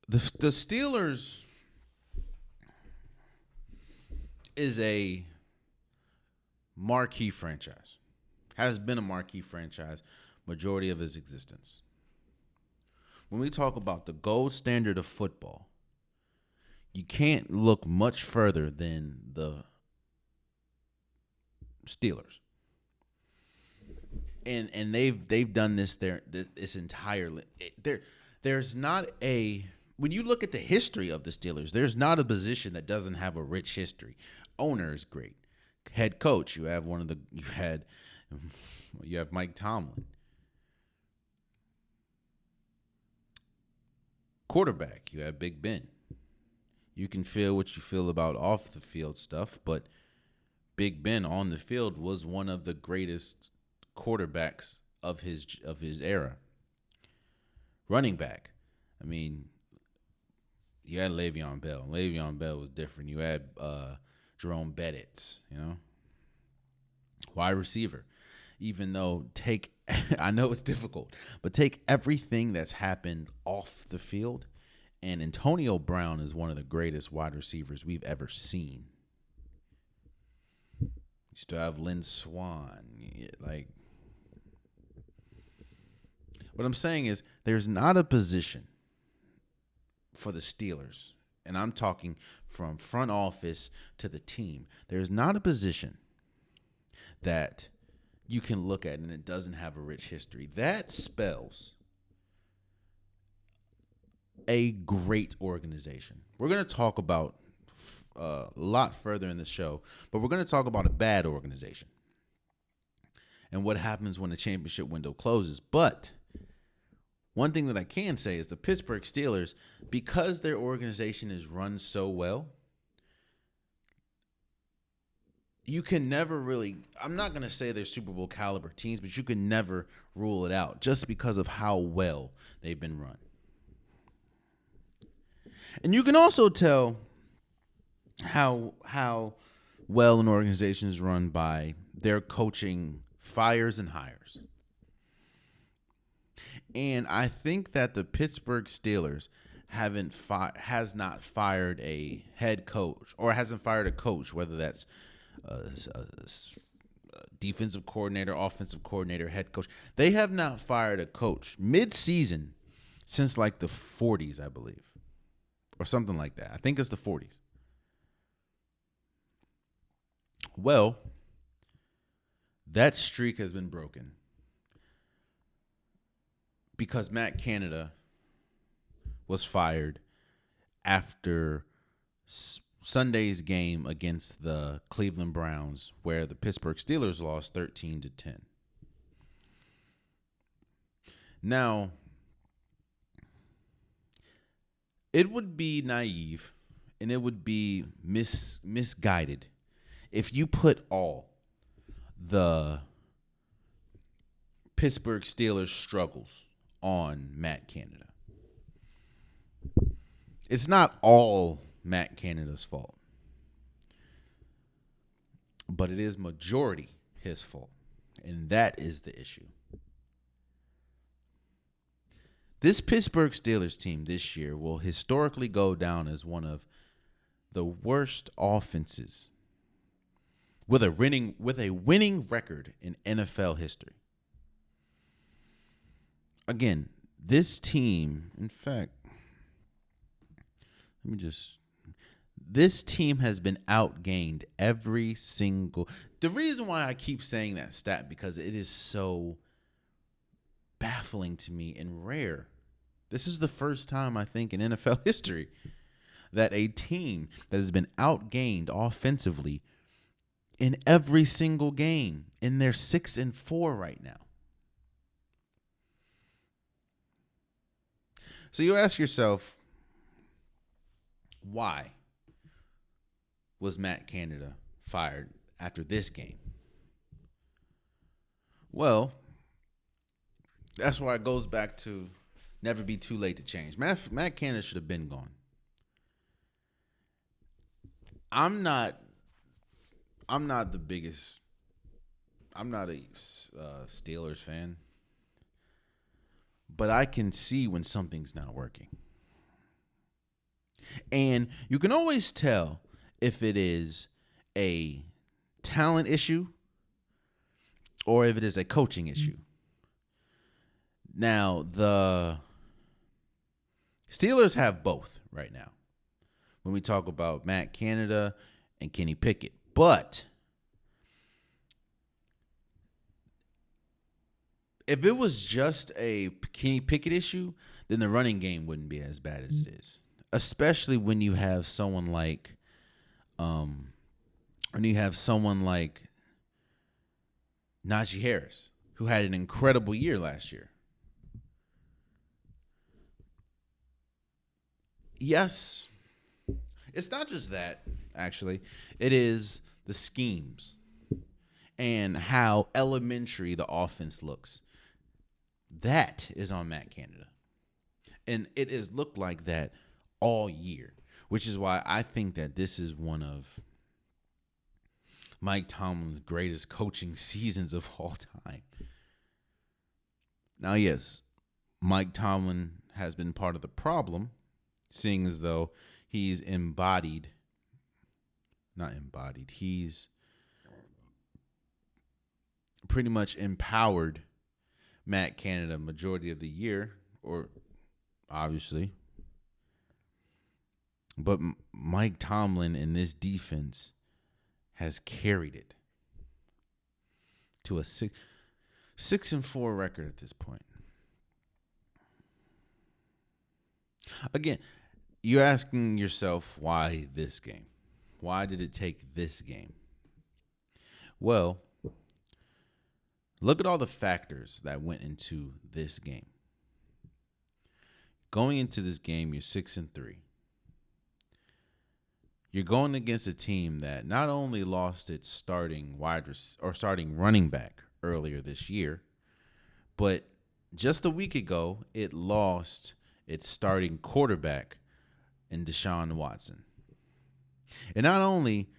The Steelers is a marquee franchise. Has been a marquee franchise majority of its existence. When we talk about the gold standard of football, you can't look much further than the Steelers. And they've done this entirely. There's not a when you look at the history of the Steelers, there's not a position that doesn't have a rich history. Owner is great. Head coach, you have Mike Tomlin. Quarterback, you have Big Ben. You can feel what you feel about off the field stuff, but Big Ben on the field was one of the greatest quarterbacks of his era. Running back, I mean, you had Le'Veon Bell. Le'Veon Bell was different. You had Jerome Bettis, wide receiver. Even though I know it's difficult, but take everything that's happened off the field, and Antonio Brown is one of the greatest wide receivers we've ever seen. You still have Lynn Swan. What I'm saying is there's not a position for the Steelers, and I'm talking from front office to the team. There's not a position that you can look at and it doesn't have a rich history. That spells a great organization. We're going to talk about a lot further in the show, but we're going to talk about a bad organization and what happens when the championship window closes. But one thing that I can say is the Pittsburgh Steelers, because their organization is run so well, you can never really, I'm not going to say they're Super Bowl caliber teams, but you can never rule it out just because of how well they've been run. And you can also tell how well an organization is run by their coaching fires and hires. And I think that the Pittsburgh Steelers has not fired a head coach or hasn't fired a coach, whether that's a defensive coordinator, offensive coordinator, head coach. They have not fired a coach mid-season since like the 40s, I believe, or something like that. I think it's the 40s. Well, that streak has been broken because Matt Canada was fired after Sunday's game against the Cleveland Browns, where the Pittsburgh Steelers lost 13-10. Now, it would be naive and it would be misguided if you put all the Pittsburgh Steelers struggles on Matt Canada. It's not all Matt Canada's fault, but it is majority his fault, and that is the issue. This Pittsburgh Steelers team this year will historically go down as one of the worst offenses with a winning record in NFL history. Again, this team, in fact, this team has been outgained every single. The reason why I keep saying that stat, because it is so baffling to me and rare. This is the first time, I think, in NFL history that a team that has been outgained offensively in every single game, and they're 6-4 right now. So you ask yourself, why was Matt Canada fired after this game? Well, that's why it goes back to never be too late to change. Matt Canada should have been gone. I'm not the biggest. I'm not a Steelers fan, but I can see when something's not working. And you can always tell if it is a talent issue or if it is a coaching issue. Now, the Steelers have both right now when we talk about Matt Canada and Kenny Pickett. But if it was just a Kenny Pickett issue, then the running game wouldn't be as bad as it is. Especially when you have someone like Najee Harris, who had an incredible year last year. Yes, it's not just that, actually. It is the schemes and how elementary the offense looks. That is on Matt Canada. And it has looked like that all year, which is why I think that this is one of Mike Tomlin's greatest coaching seasons of all time. Now, yes, Mike Tomlin has been part of the problem, seeing as though he's he's pretty much empowered Matt Canada majority of the year, or obviously. But Mike Tomlin in this defense has carried it to a 6-4 record at this point. Again, you're asking yourself, why this game? Why did it take this game? Well, look at all the factors that went into this game. Going into this game, you're 6-3. You're going against a team that not only lost its starting running back earlier this year, but just a week ago, it lost its starting quarterback in Deshaun Watson. And not only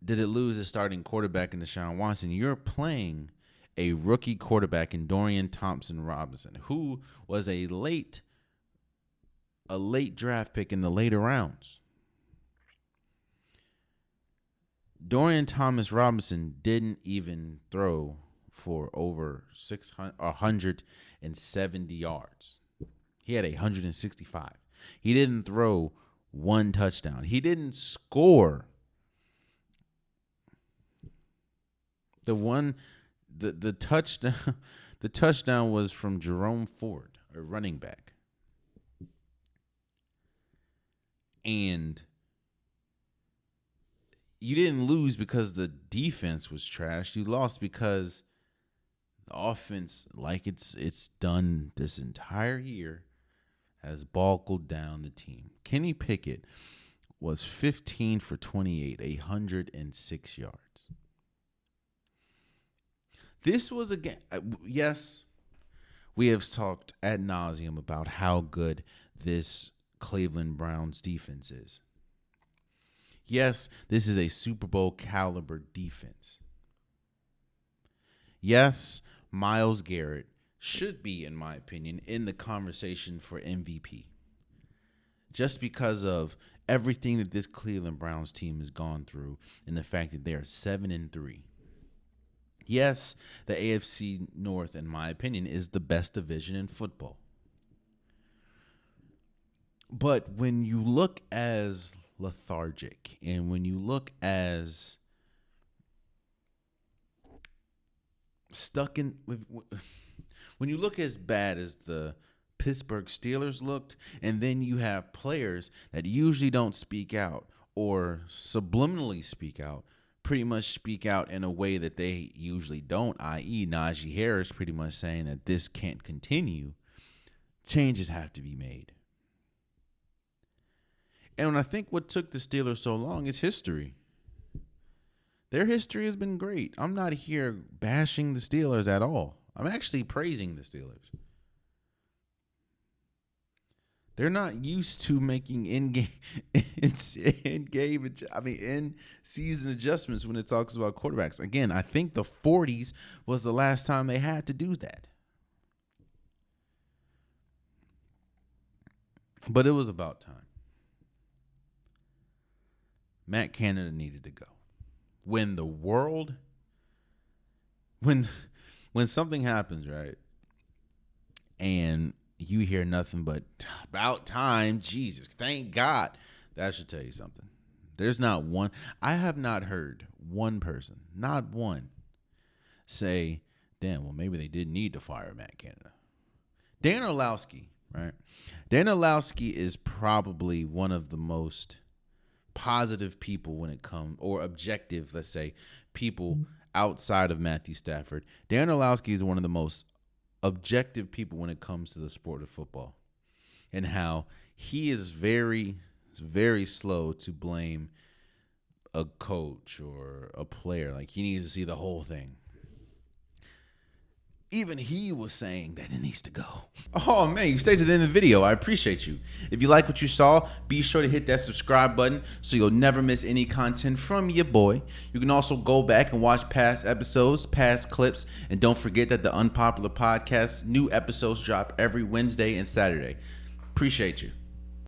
did it lose its starting quarterback in Deshaun Watson, you're playing a rookie quarterback in Dorian Thompson-Robinson, who was a late draft pick in the later rounds. Dorian Thomas-Robinson didn't even throw for over 170 yards. He had 165. He didn't throw one touchdown. He didn't score. The touchdown was from Jerome Ford, a running back. And you didn't lose because the defense was trash. You lost because the offense, like it's done this entire year, has boggled down the team. Kenny Pickett was 15 for 28, 106 yards. This was again, yes, we have talked ad nauseum about how good this Cleveland Browns defense is. Yes, this is a Super Bowl caliber defense. Yes, Myles Garrett should be, in my opinion, in the conversation for MVP. Just because of everything that this Cleveland Browns team has gone through and the fact that they are 7-3. Yes, the AFC North, in my opinion, is the best division in football. But when you look as lethargic and when you look as when you look as bad as the Pittsburgh Steelers looked, and then you have players that usually don't speak out or subliminally speak out, pretty much speak out in a way that they usually don't, i.e. Najee Harris pretty much saying that this can't continue, changes have to be made. And I think what took the Steelers so long is history. Their history has been great. I'm not here bashing the Steelers at all. I'm actually praising the Steelers. They're not used to making in-season adjustments when it talks about quarterbacks. Again, I think the 40s was the last time they had to do that. But it was about time. Matt Canada needed to go. When the world, when something happens, right, and you hear nothing but about time, Jesus, thank God, that should tell you something. There's not one, I have not heard one person, not one, say, damn, well, maybe they did need to fire Matt Canada. Dan Orlowski, right? Dan Orlowski is probably one of the most positive people when it comes, or objective, let's say, people outside of Matthew Stafford. Dan Orlowski is one of the most objective people when it comes to the sport of football, and how he is very, very slow to blame a coach or a player. Like, he needs to see the whole thing. Even he was saying that it needs to go. Oh, man, you stayed to the end of the video. I appreciate you. If you like what you saw, be sure to hit that subscribe button so you'll never miss any content from your boy. You can also go back and watch past episodes, past clips, and don't forget that the Unpopular Podcast, new episodes drop every Wednesday and Saturday. Appreciate you.